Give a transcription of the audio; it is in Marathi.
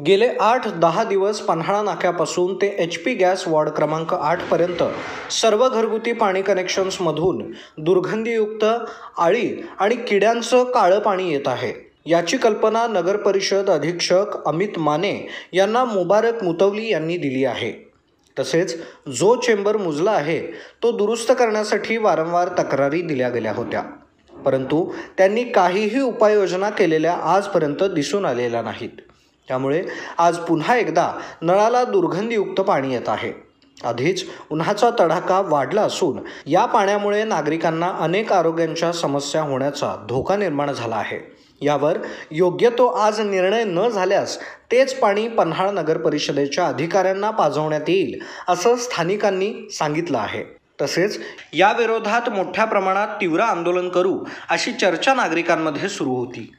गेले 8-10 दिवस पन्हाळा नाक्यापासून ते HP गॅस वॉर्ड क्रमांक 8 पर्यंत सर्व घरगुती पाणी कनेक्शन्समधून दुर्गंधीयुक्त आळी आणि किड्यांचं काळं पाणी येत आहे। याची कल्पना नगर परिषद अधीक्षक अमित माने यांना मुबारक मुतवली यांनी दिली आहे। तसेच जो चेंबर मुजला आहे तो दुरुस्त करण्यासाठी वारंवार तक्रारी दिल्या गेल्या होत्या, परंतु त्यांनी काहीही उपाययोजना केलेल्या आजपर्यंत दिसून आलेल्या नाहीत। त्यामुळे आज पुन्हा एकदा नळाला दुर्गंधीयुक्त पाणी येत आहे। आधीच उन्हाचा तडाखा वाढला असून या पाण्यामुळे नागरिकांना अनेक आरोग्यांच्या समस्या होण्याचा धोका निर्माण झाला आहे। यावर योग्य तो आज निर्णय न झाल्यास तेच पाणी पन्हाळा नगर परिषदेच्या अधिकाऱ्यांना पाजवण्यात येईल असं स्थानिकांनी सांगितलं आहे। तसेच या विरोधात मोठ्या प्रमाणात तीव्र आंदोलन करू अशी चर्चा नागरिकांमध्ये सुरू होती।